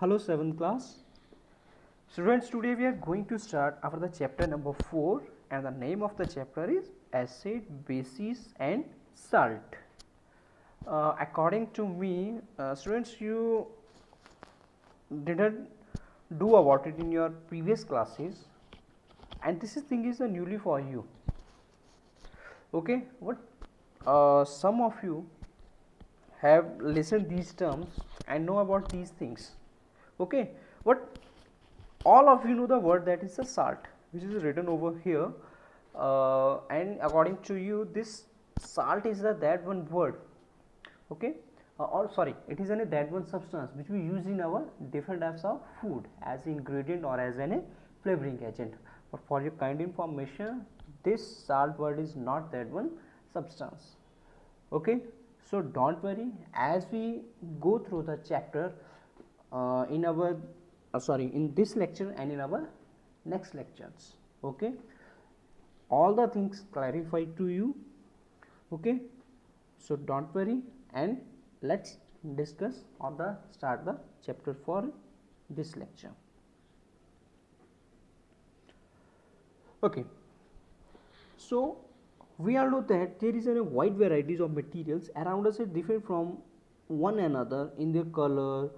Hello 7th class. Students, today we are going to start our the chapter number 4 and the name of the chapter is acid, bases and salt. According to me, students, you didn't do about it in your previous classes and this thing is newly for you. Okay, what some of you have listened these terms and know about these things. Okay, what all of you know the word that is a salt, which is written over here, and according to you this salt is that one word, okay, or sorry, it is that one substance which we use in our different types of food as ingredient or as a flavoring agent. But for your kind information, this salt word is not that one substance. Okay, so don't worry, as we go through the chapter in our in this lecture and in our next lectures, okay, all the things clarified to you. Okay, so don't worry and let's discuss or start the chapter for this lecture. Okay, so we all know that there is a wide varieties of materials around us that differ from one another in their color,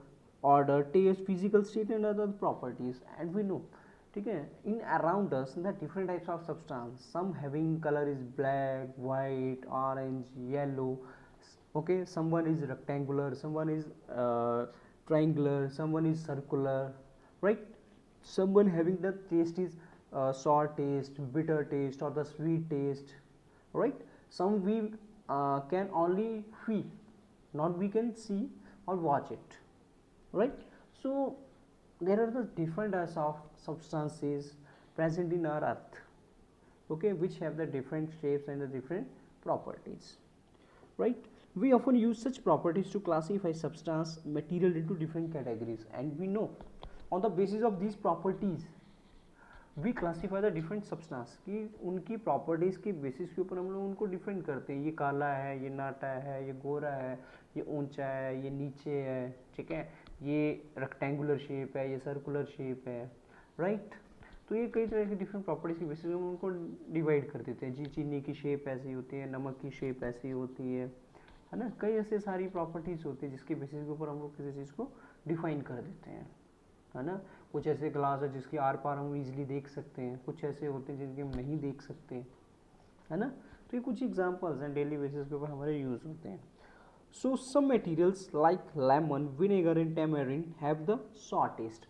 order, taste, physical state and other properties, and we know, okay, in around us the different types of substance, some having color is black, white, orange, yellow, okay, someone is rectangular, someone is triangular, someone is circular, right, someone having the taste is sour taste, bitter taste or the sweet taste, right, some we can only feel, not we can see or watch it, right. So there are the different types of substances present in our earth, okay, which have the different shapes and the different properties, right. We often use such properties to classify substance material into different categories, and we know on the basis of these properties we classify the different substance कि उनकी properties के basis के ऊपर हम लोग उनको different करते हैं, ये काला है, ये नाटा है, ये गोरा है, ये ऊंचा है, ये नीचे है, ठीक है, ये रेक्टेंगुलर शेप है, ये सर्कुलर शेप है, राइट. तो ये कई तरह की डिफरेंट प्रॉपर्टीज़ के बेसिस पे हम उनको डिवाइड कर देते हैं जी, चीनी की शेप ऐसी होती है, नमक की शेप ऐसी होती है ना, कई ऐसे सारी प्रॉपर्टीज़ होती है जिसके बेसिस के ऊपर हम लोग किसी चीज़ को डिफाइन कर देते हैं, है ना. कुछ ऐसे ग्लास है जिसकी आर पार हम इजीली देख सकते हैं, कुछ ऐसे होते हैं जिनके हम नहीं देख सकते, है ना. तो ये कुछ एग्जांपल्स हैं डेली बेसिस के ऊपर हमारे यूज़ होते हैं. So some materials like lemon, vinegar and tamarind have the sour taste.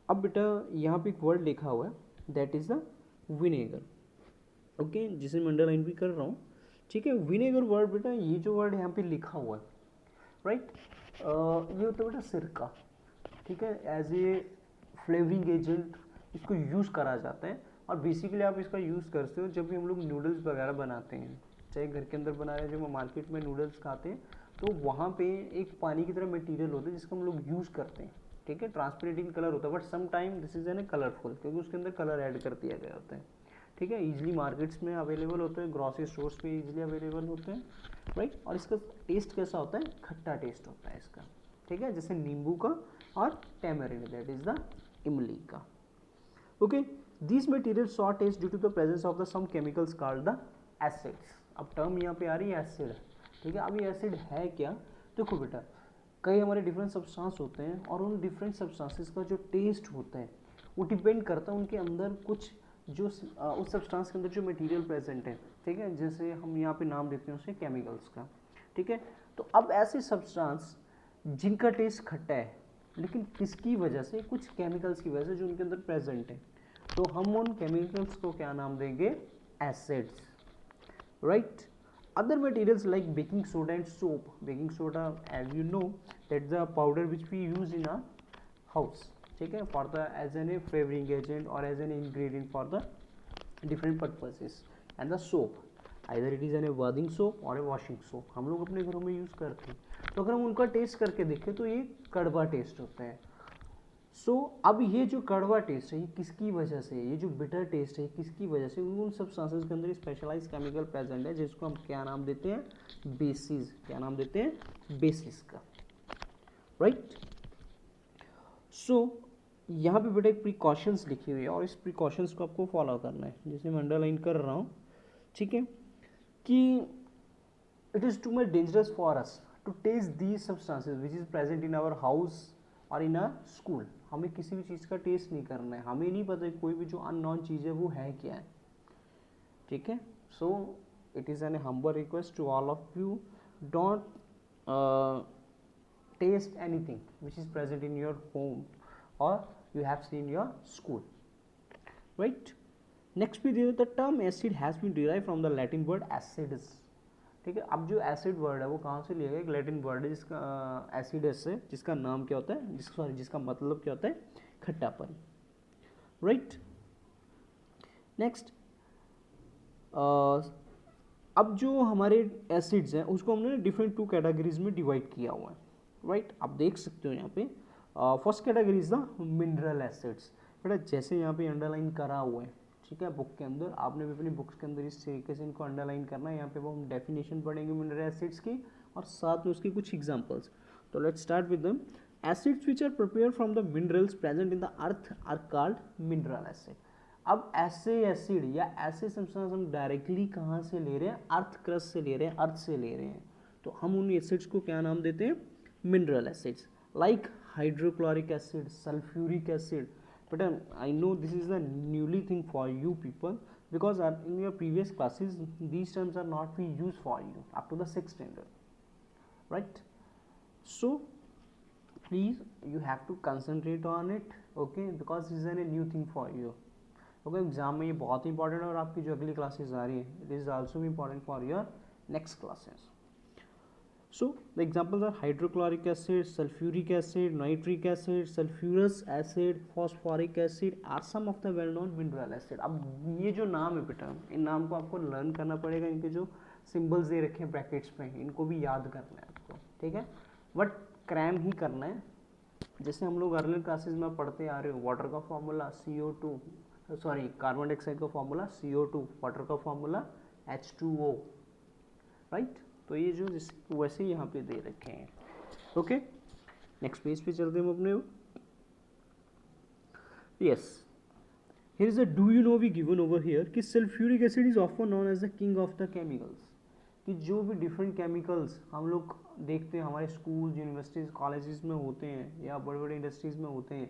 अब बेटा यहाँ पे एक वर्ड लिखा हुआ है that is the vinegar, okay, जिसे मैं अंडरलाइन भी कर रहा हूँ, ठीक है. विनेगर वर्ड बेटा, ये जो वर्ड यहाँ पे लिखा हुआ है, राइट, ये होता है बेटा सिरका, ठीक है, एज ए फ्लेवरिंग एजेंट इसको यूज़ करा जाता है. और बेसिकली आप इसका यूज़ करते हो जब भी हम लोग नूडल्स वगैरह बनाते हैं, चाहे घर के अंदर बना रहे हैं, जब हम मार्केट में नूडल्स खाते हैं तो वहाँ पे एक पानी की तरह मटेरियल होता है जिसको हम लोग यूज़ करते हैं, ठीक है. ट्रांसपेरेंट इन कलर होता है, but some time this is an colourful, क्योंकि उसके अंदर कलर ऐड कर दिया गया होता है, ठीक है. ईजिली मार्केट्स में अवेलेबल होते हैं, ग्रॉसरी स्टोर्स पे ईजिली अवेलेबल होते हैं, राइट. और इसका टेस्ट कैसा होता है, खट्टा टेस्ट होता है इसका, ठीक है, जैसे नींबू का और टैमरिन दैट इज द इमली का. Okay, this material sour taste due to the presence of the some chemicals called the acids. अब टर्म यहाँ पे आ रही है एसिड, ठीक है. अब ये एसिड है क्या, देखो बेटा, कई हमारे डिफरेंट सब्सटेंस होते हैं और उन डिफरेंट सब्सटेंसेस का जो टेस्ट होता है वो डिपेंड करता है उनके अंदर कुछ जो उस सब्सटेंस के अंदर जो मटेरियल प्रेजेंट है, ठीक है, जैसे हम यहाँ पे नाम देते हैं उसे केमिकल्स का, ठीक है. तो अब ऐसे सब्सटेंस जिनका टेस्ट खट्टा है लेकिन किसकी वजह से, कुछ केमिकल्स की वजह से जो उनके अंदर प्रेजेंट है, तो हम उन केमिकल्स को क्या नाम देंगे, acids, right. Other materials like baking soda and soap. Baking soda as you know that the powder which we use in our house, ठीक है, for the as an a flavouring agent और as an ingredient for the different purposes. And the soap, either it is an a bathing soap और a washing soap, हम लोग अपने घरों में use करते हैं. तो अगर हम उनका टेस्ट करके देखें तो ये कड़वा टेस्ट होता है. सो अब ये जो कड़वा टेस्ट है ये किसकी वजह से, ये जो बिटर टेस्ट है किसकी वजह से, उन सब्सटेंसेस के अंदर स्पेशलाइज केमिकल प्रेजेंट है जिसको हम क्या नाम देते हैं, बेसिस. क्या नाम देते हैं, बेसिस का, राइट. सो यहाँ पे बेटा एक प्रिकॉशंस लिखी हुई है और इस प्रिकॉशंस को आपको फॉलो करना है, जैसे मैं अंडरलाइन कर रहा हूँ, ठीक है, कि it is too much dangerous for us to taste these substances which is present in our house और इन आवर स्कूल। हमें किसी भी चीज़ का टेस्ट नहीं करना है, हमें नहीं पता कोई भी जो अननोन चीज़ है वो है क्या है, ठीक है। So it is an humble request to all of you, don't taste anything which is present in your home or you have seen your school, right? Next पे दिया the term acid has been derived from the Latin word acids, ठीक है। अब जो acid word है वो कहाँ से लिया गया, एक Latin word है जिसका acids है, जिसका नाम क्या होता है, जिसका मतलब क्या होता है, खट्टापन, right? Next अब जो हमारे एसिड्स हैं उसको हमने डिफरेंट टू कैटेगरीज में डिवाइड किया हुआ है, राइट? आप देख सकते हो यहाँ पे first category is the mineral acids. बेटा जैसे यहाँ पे अंडरलाइन करा हुआ है, ठीक है, बुक के अंदर आपने भी अपनी बुक्स के अंदर इस तरीके से इनको अंडरलाइन करना है। यहाँ पे वो हम डेफिनेशन पढ़ेंगे मिनरल एसिड्स की और साथ में उसकी कुछ एग्जांपल्स। तो let's start with them. Acids which are prepared from the minerals present in the earth are called mineral acid. अब ऐसे एसिड या ऐसे सब्सटेंस हम डायरेक्टली कहाँ से ले रहे हैं, अर्थ क्रस्ट से ले रहे हैं, अर्थ से ले रहे हैं, तो हम उन एसिड्स को क्या नाम देते हैं, mineral acids, like hydrochloric acid, sulphuric acid. But I know this is the newly thing for you people because in your previous classes these terms are not being used for you up to the 6th standard, right? So please you have to concentrate on it, okay, because this is a new thing for you, okay? Exam में ये बहुत important है और आपकी जो अगली classes आ रही है it is also important for your next classes. So the examples are hydrochloric acid, sulfuric acid, nitric acid, sulfurous acid, phosphoric acid are some of the well-known mineral acid। अब ये जो नाम है बेटा, इन नाम को आपको लर्न करना पड़ेगा, इनके जो सिंबल्स दे रखे हैं ब्रैकेट्स पे इनको भी याद करना है आपको, ठीक है, बट क्रैम ही करना है। जैसे हम लोग अर्लियर क्लासेस में पढ़ते आ रहे हो, वाटर का formula CO2, sorry carbon dioxide का फॉर्मूला CO2, वाटर का फॉर्मूला H2O, राइट? तो ये जो वैसे यहाँ पे दे रखे हैं, ओके। नेक्स्ट पेज पे चलते हैं हम अपने। Yes, here is a do you know we given over here कि sulphuric acid is often known as the king of the chemicals, कि जो भी डिफरेंट केमिकल्स हम लोग देखते हैं हमारे स्कूल, यूनिवर्सिटीज़, कॉलेजेस में होते हैं या बड़े बड़े इंडस्ट्रीज़ में होते हैं,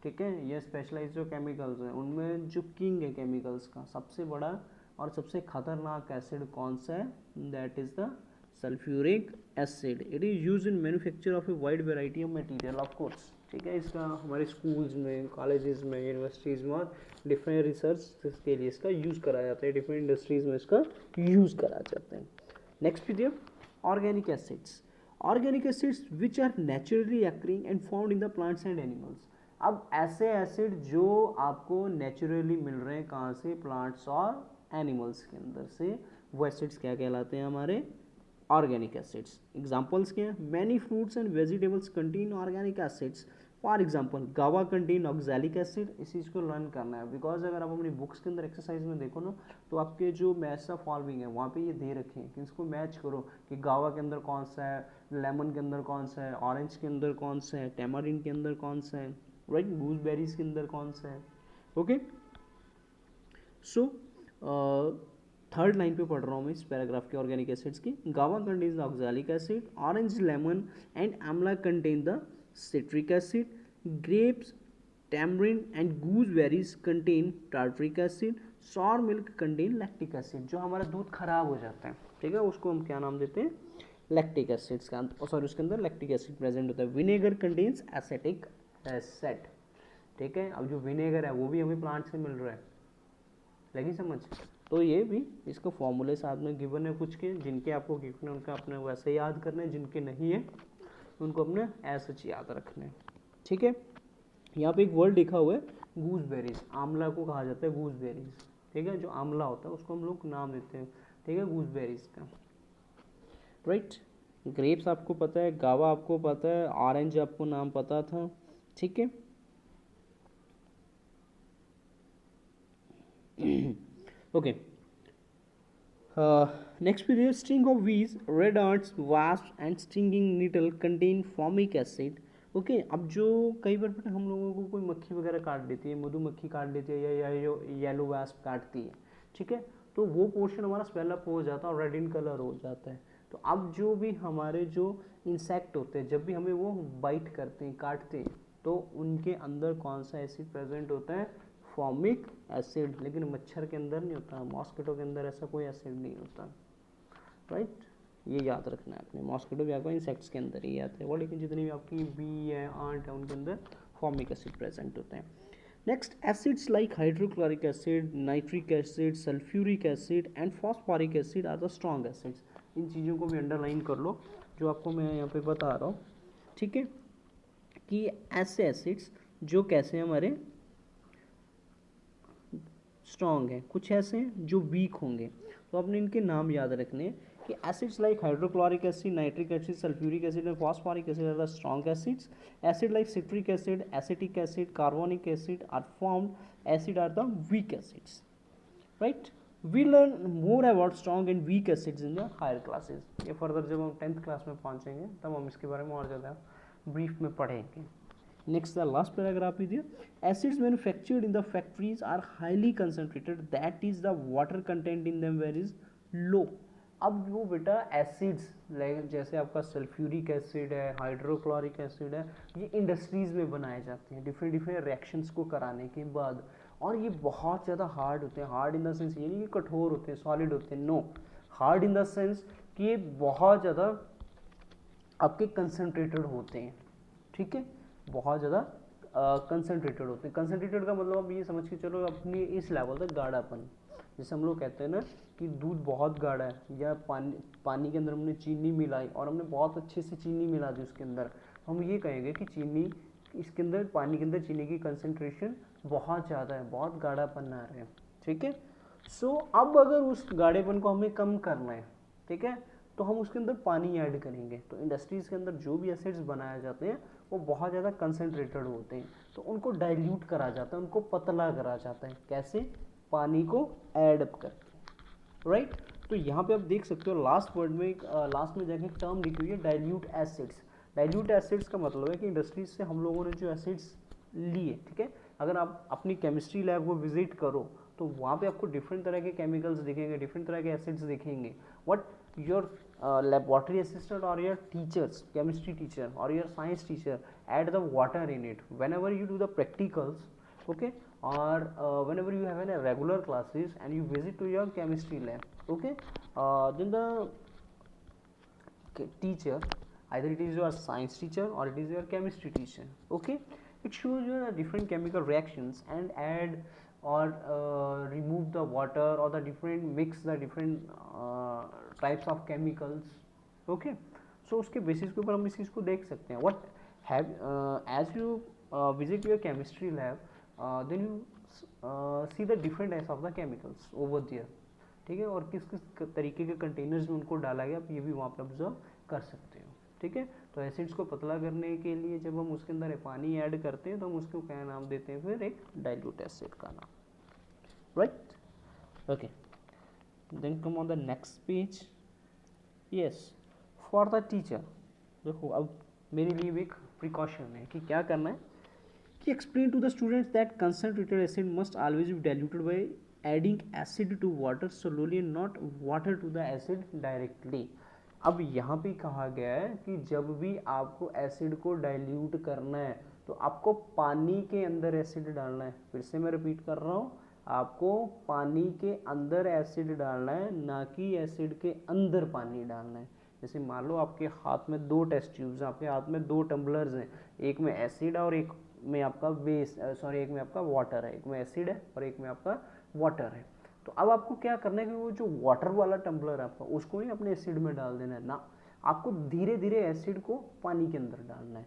ठीक है, या स्पेशलाइज जो केमिकल्स हैं उनमें जो किंग है केमिकल्स का, सबसे बड़ा और सबसे खतरनाक एसिड कौन सा है, that is the sulphuric acid. It is use in manufacture of a wide variety of material, of course, ठीक है। इसका हमारे स्कूल्स में, कॉलेजेस में, यूनिवर्सिटीज़ में और डिफरेंट रिसर्च के लिए इसका यूज़ करा जाता है, डिफरेंट इंडस्ट्रीज़ में इसका यूज़ करा जाता है। Next PDF, organic acids. Organic acids which are naturally occurring and found in the plants and animals. अब ऐसे एसिड जो आपको नेचुरली मिल रहे हैं कहाँ से, प्लांट्स और एनिमल्स के अंदर से, वो एसिड्स क्या कहलाते हैं, हमारे ऑर्गेनिक एसिड्स। एग्जाम्पल्स क्या हैं, many fruits and vegetables contain organic acids, for example गावा कंटेन ऑक्सैलिक एसिड। इस चीज़ को लर्न करना है, बिकॉज अगर आप अपनी बुक्स के अंदर एक्सरसाइज में देखो ना, तो आपके जो मैच ऑफ फॉलोइंग है वहाँ पे ये दे रखे हैं कि इसको मैच करो कि गावा के अंदर कौन सा है, लेमन के अंदर कौन सा है, ऑरेंज के अंदर कौन सा है, टैमारिन के अंदर कौन सा है, राइट, गूसबेरीज के अंदर कौन सा है, ओके। सो थर्ड लाइन पे पढ़ रहा हूँ मैं इस पैराग्राफ के ऑर्गेनिक एसिड्स की। Guava contains the oxalic acid, orange, lemon and amla contain the citric acid, grapes, tamarind and gooseberries contain tartaric acid, sour milk contain lactic acid. जो हमारा दूध खराब हो जाता है, ठीक है, उसको हम क्या नाम देते हैं, लैक्टिक एसिड्स का, सॉरी उसके अंदर लैक्टिक एसिड प्रेजेंट होता है। विनेगर कंटेन्स एसिटिक एसिड, ठीक है। अब जो विनेगर है वो भी हमें प्लांट से मिल रहा है, लगी समझ? तो ये भी इसका फॉर्मूले साथ में गिवन है कुछ के, जिनके आपको गिवन है उनका अपने वैसे याद करना है, जिनके नहीं है उनको अपने ऐसे याद रखना है, ठीक है। यहाँ पे एक वर्ड लिखा हुआ है गूसबेरीज, आंवला को कहा जाता है गूसबेरीज, ठीक है, जो आंवला होता है उसको हम लोग नाम देते हैं, ठीक है, गूसबेरीज का, राइट। ग्रेप्स आपको पता है, गावा आपको पता है, ऑरेंज आपको नाम पता था, ठीक है। Okay. Next period, sting of bees, red ants, wasps, and stinging nettle contain formic acid, okay. अब जो कई बार बेटा हम लोगों को कोई मक्खी वगैरह काट देती है, मधुमक्खी काट देती है, या जो येलो वास्प काटती है, ठीक है, तो वो पोर्शन हमारा स्वेल अप हो जाता है और रेड इन कलर हो जाता है। तो अब जो भी हमारे जो इंसेक्ट होते हैं, जब भी हमें वो बाइट करते हैं, काटते हैं, तो उनके अंदर कौन सा एसिड प्रेजेंट होता है? Formic acid. लेकिन मच्छर के अंदर नहीं होता, मॉस्किटो के अंदर ऐसा कोई एसिड नहीं होता, राइट। ये याद रखना है आपने, मॉस्किटो भी आपका इंसेक्ट्स के अंदर ही आते हैं वो, लेकिन जितनी भी आपकी बी है, आंट है, उनके अंदर फॉर्मिक एसिड प्रेजेंट होते हैं। Next, acids like hydrochloric acid, nitric acid, sulphuric acid and phosphoric acid are the strong acids. इन चीज़ों को भी अंडरलाइन कर लो जो आपको मैं यहाँ पे बता रहा हूँ, ठीक है, कि ऐसे एसिड्स जो कैसे हमारे स्ट्रॉन्ग हैं, कुछ ऐसे हैं जो वीक होंगे। तो आपने इनके नाम याद रखने हैं कि acids like hydrochloric acid, nitric acid, sulphuric acid and phosphoric acid are the strong acids. Acid like citric acid, acetic acid, carbonic acid are formed, acid are the weak acids, right. We learn more about strong and weak acids in the higher classes. ये further जब हम 10th class में पहुंचेंगे तब हम इसके बारे में और ज़्यादा ब्रीफ में पढ़ेंगे। Next, the last paragraph is here. Acids manufactured in the factories are highly concentrated. That is, the water content in them very low. अब वो बेटा एसिड्स लाइक जैसे आपका सल्फ्यूरिक एसिड है, हाइड्रोक्लोरिक एसिड है, ये इंडस्ट्रीज़ में बनाए जाते हैं डिफरेंट डिफरेंट रिएक्शंस को कराने के बाद, और ये बहुत ज़्यादा हार्ड होते हैं। हार्ड इन द सेंस ये नहीं कि कठोर होते हैं, सॉलिड होते हैं, no, hard in the sense कि ये बहुत ज़्यादा आपके कंसनट्रेटेड होते हैं, ठीक है, बहुत ज़्यादा कंसनट्रेटेड होते हैं। कंसनट्रेटेड का मतलब अब ये समझ के चलो अपनी इस लेवल तक गाढ़ापन, जैसे हम लोग कहते हैं ना कि दूध बहुत गाढ़ा है, या पानी के अंदर हमने चीनी मिलाई और हमने बहुत अच्छे से चीनी मिला दी उसके अंदर, हम ये कहेंगे कि चीनी इसके अंदर, पानी के अंदर चीनी की कंसनट्रेशन बहुत ज़्यादा है, बहुत गाढ़ापन आ रहा है, ठीक है। सो अब अगर उस गाढ़ेपन को हमें कम करना है, ठीक है, तो हम उसके अंदर पानी ऐड करेंगे। तो इंडस्ट्रीज़ के अंदर जो भी एसिड्स बनाए जाते हैं वो बहुत ज़्यादा कंसनट्रेटेड होते हैं, तो उनको डाइल्यूट करा जाता है, उनको पतला करा जाता है, कैसे? पानी को ऐड अप करके, राइट। तो यहाँ पे आप देख सकते हो लास्ट वर्ड में, लास्ट में जाके एक टर्म लिखी हुई है डाइल्यूट एसिड्स। डाइल्यूट एसिड्स का मतलब है कि इंडस्ट्रीज से हम लोगों ने जो एसिड्स लिए, ठीक है, अगर आप अपनी केमिस्ट्री लैब को विजिट करो तो वहाँ पे आपको डिफरेंट तरह के केमिकल्स दिखेंगे, डिफरेंट तरह के एसिड्स दिखेंगे। What your laboratory assistant or your teachers, chemistry teacher or your science teacher add the water in it whenever you do the practicals, okay, or whenever you have a regular classes and you visit to your chemistry lab, okay, then the teacher, either it is your science teacher or it is your chemistry teacher, okay, it shows you the different chemical reactions and add or remove the water or the different mix the different types of chemicals, okay. So उसके basis के ऊपर हम इस चीज़ को देख सकते हैं। what have as you visit your chemistry lab, then you see the different types of the chemicals over there, ठीक है, और किस किस तरीके के कंटेनर्स में उनको डाला गया, आप ये भी वहाँ पे ऑब्जर्व कर सकते हो, ठीक है। तो एसिड्स को पतला करने के लिए जब हम उसके अंदर पानी ऐड करते हैं तो हम उसको क्या नाम देते हैं? फिर एक डाइल्यूट एसिड का नाम, right, okay. Then come on the next page. Yes, for the teacher, देखो अब मेरे लिए भी एक प्रिकॉशन है कि क्या करना है कि explain to the students that concentrated acid must always be diluted by adding acid to water slowly and not water to the acid directly. अब यहाँ पे कहा गया है कि जब भी आपको एसिड को डाइल्यूट करना है तो आपको पानी के अंदर एसिड डालना है। फिर से मैं रिपीट कर रहा हूँ, आपको पानी के अंदर एसिड डालना है, ना कि एसिड के अंदर पानी डालना है। जैसे मान लो आपके हाथ में 2 टेस्ट ट्यूब्स हैं, आपके हाथ में 2 टम्बलर्स हैं, एक में एसिड और एक में आपका एक में आपका वाटर है, एक में एसिड है और एक में आपका वाटर है। तो अब आपको क्या करना है कि वो जो वाटर वाला टम्बलर है आपका, उसको ही अपने एसिड में डाल देना है ना, आपको धीरे धीरे एसिड को पानी के अंदर डालना है,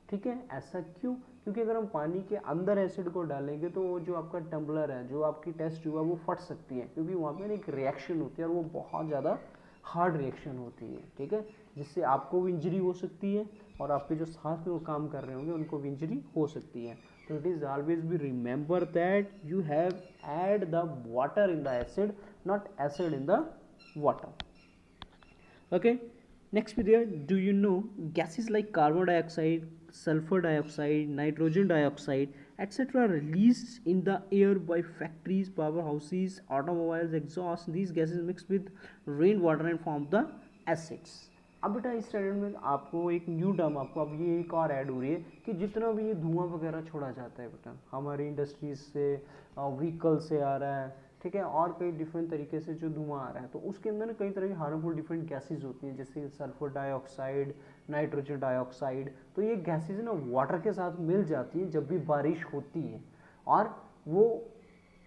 ठीक है। ऐसा क्यों? क्योंकि अगर हम पानी के अंदर एसिड को डालेंगे तो वो जो आपका टम्बलर है, जो आपकी टेस्ट ट्यूब है, वो फट सकती है, क्योंकि वहाँ पर एक रिएक्शन होती है और वो बहुत ज़्यादा हार्ड रिएक्शन होती है, ठीक है, जिससे आपको भी इंजरी हो सकती है और आपके जो साथ में वो काम कर रहे होंगे उनको भी इंजरी हो सकती है। So it is always be remember that you have add the water in the acid, not acid in the water. Okay. Next video, do you know gases like carbon dioxide, sulfur dioxide, nitrogen dioxide, etc. released in the air by factories, powerhouses, automobiles, exhaust. These gases mix with rainwater and form the acids. अब बेटा इस standard में आपको एक new term आपको अब ये एक और ऐड हो रही है कि जितना भी ये धुआं वगैरह छोड़ा जाता है बेटा हमारी इंडस्ट्रीज से, व्हीकल से आ रहा है, ठीक है, और कई डिफरेंट तरीके से जो धुआं आ रहा है, तो उसके अंदर ना कई तरह की हार्मफुल डिफरेंट गैसेज होती हैं, जैसे सल्फर डाइऑक्साइड, नाइट्रोजन डाइऑक्साइड। तो ये गैसेज ना वाटर के साथ मिल जाती है जब भी बारिश होती है, और वो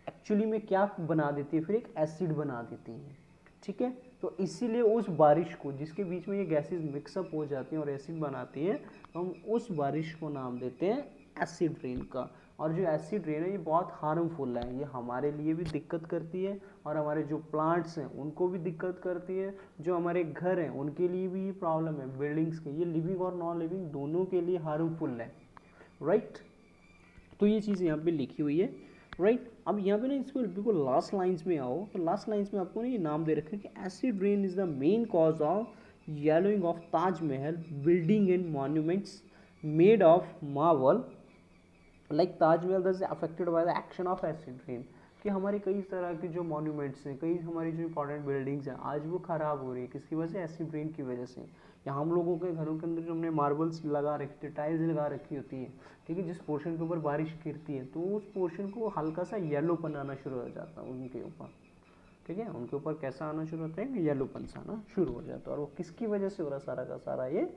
एक्चुअली में क्या बना देती है, फिर एक एसिड बना देती है, ठीक है। तो इसीलिए उस बारिश को जिसके बीच में ये गैसेज मिक्सअप हो जाती हैं और एसिड बनाती हैं, तो हम उस बारिश को नाम देते हैं एसिड रेन का। और जो एसिड रेन है ये बहुत हार्मफुल है, ये हमारे लिए भी दिक्कत करती है और हमारे जो प्लांट्स हैं उनको भी दिक्कत करती है, जो हमारे घर हैं उनके लिए भी ये प्रॉब्लम है, बिल्डिंग्स के, ये लिविंग और नॉन लिविंग दोनों के लिए हार्मफुल है, राइट। तो ये चीज़ यहाँ पे लिखी हुई है, राइट। अब यहाँ पे ना इसको बिल्कुल लास्ट लाइंस में आओ, तो लास्ट लाइंस में आपको ना ये नाम दे रखा है कि acid rain is the main cause of yellowing of Taj Mahal building and monuments made of marble like Taj Mahal that is affected by the action of acid rain. कि हमारे कई तरह के जो मॉन्यूमेंट्स हैं, कई हमारी जो इंपॉर्टेंट बिल्डिंग्स हैं, आज वो ख़राब हो रही है किसकी वजह से, एसिड रेन की वजह से। या हम लोगों के घरों के अंदर जो हमने मार्बल्स लगा रखी थी, टाइल्स लगा रखी होती हैं, ठीक है, जिस पोर्शन के ऊपर बारिश गिरती है तो उस पोर्शन को हल्का सा येलोपन आना शुरू हो जाता है उनके ऊपर, ठीक है, उनके ऊपर कैसा आना शुरू होता है, येलोपन सा आना शुरू हो जाता है। और वो किसकी वजह से हो रहा सारा का सारा, ये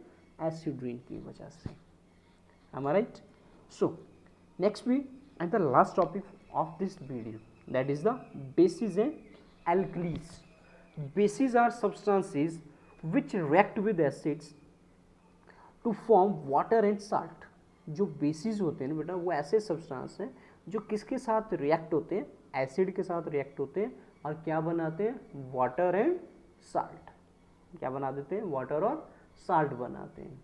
एसिड रेन की वजह से। Am I right? So next we and the last topic of this video, that is the bases and alkalis. Bases are substances which react with acids to form water and salt. जो basis होते हैं ना बेटा वो ऐसे substance हैं जो किसके साथ रिएक्ट होते हैं, एसिड के साथ रिएक्ट होते हैं और क्या बनाते हैं, वाटर एंड साल्ट। क्या बना देते हैं, वाटर और साल्ट बनाते हैं।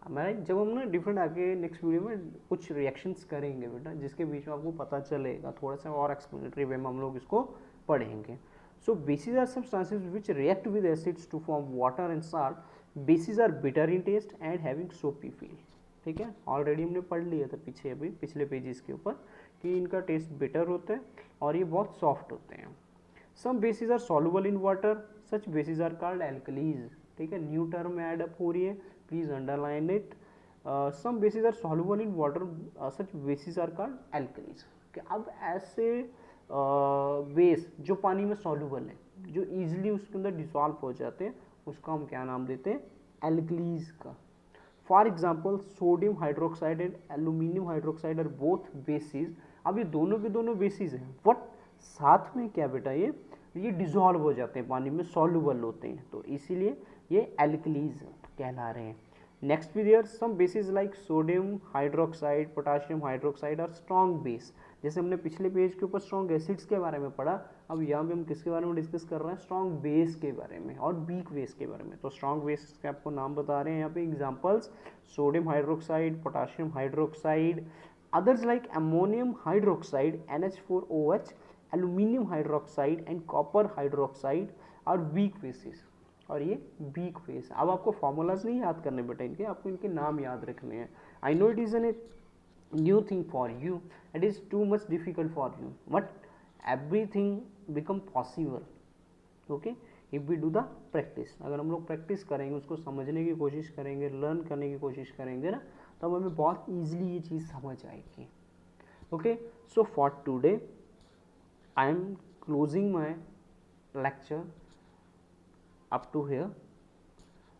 हमारे जब हम ना डिफरेंट आगे नेक्स्ट वीडियो में कुछ रिएक्शंस करेंगे बेटा, जिसके बीच में आपको पता चलेगा, थोड़ा सा और एक्सप्लेनेटरी वे में हम लोग इसको पढ़ेंगे। So bases are substances which react with acids to form water and salt. Bases are bitter in taste and having soapy feel, ठीक है, ऑलरेडी हमने पढ़ लिया था पीछे अभी पिछले पेजेस के ऊपर कि इनका टेस्ट बिटर होता है और ये बहुत सॉफ्ट होते हैं। Some bases are soluble in water, such bases are called alkalis, ठीक है, न्यू टर्म ऐड अप हो रही है, please underline it. Some bases are soluble in water, such bases are called alkalis. अब ऐसे बेस जो पानी में सॉल्युबल है, जो इजीली उसके अंदर डिसॉल्व हो जाते हैं, उसका हम क्या नाम देते हैं, एल्कलीज का। For example sodium hydroxide and aluminium hydroxide are both bases. अब ये दोनों के दोनों बेसिस हैं, बट साथ में क्या बेटा ये डिसॉल्व हो जाते हैं, पानी में सॉल्युबल होते हैं, तो इसीलिए ये एल्कलीज कहला रहे हैं। नेक्स्ट भी there some bases like sodium hydroxide, potassium hydroxide और स्ट्रॉन्ग बेस। जैसे हमने पिछले पेज के ऊपर स्ट्रॉन्ग एसिड्स के बारे में पढ़ा, अब यहाँ पे हम किसके बारे में डिस्कस कर रहे हैं, स्ट्रॉन्ग बेस के बारे में और वीक बेस के बारे में। तो स्ट्रॉन्ग बेस के आपको नाम बता रहे हैं यहाँ पे examples, sodium hydroxide, potassium hydroxide, others like ammonium hydroxide NH4OH, aluminium hydroxide and copper hydroxide और वीक बेसिस। और ये वीक बेस, अब आपको फॉर्मूलाज नहीं याद करने बेटा इनके, आपको इनके नाम याद रखने हैं। I know it is N new thing for you, it is too much difficult for you, but everything become possible, okay, if we do the practice। अगर हम लोग प्रैक्टिस करेंगे, उसको समझने की कोशिश करेंगे, लर्न करने की कोशिश करेंगे ना, तब हमें बहुत ईजिली ये चीज़ समझ आएगी। Okay, so for today I am closing my lecture up to here,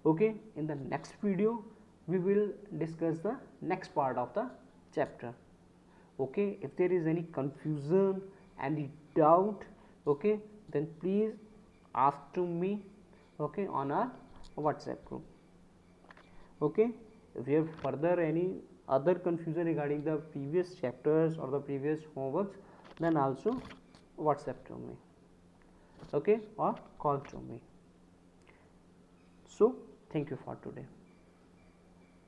okay। in the next video we will discuss the next part of the chapter, okay। if there is any confusion, any doubt, okay, then please ask to me, okay, on our WhatsApp group, okay। if you have further any other confusion regarding the previous chapters or the previous homeworks, then also WhatsApp to me, okay, or call to me। So thank you for today.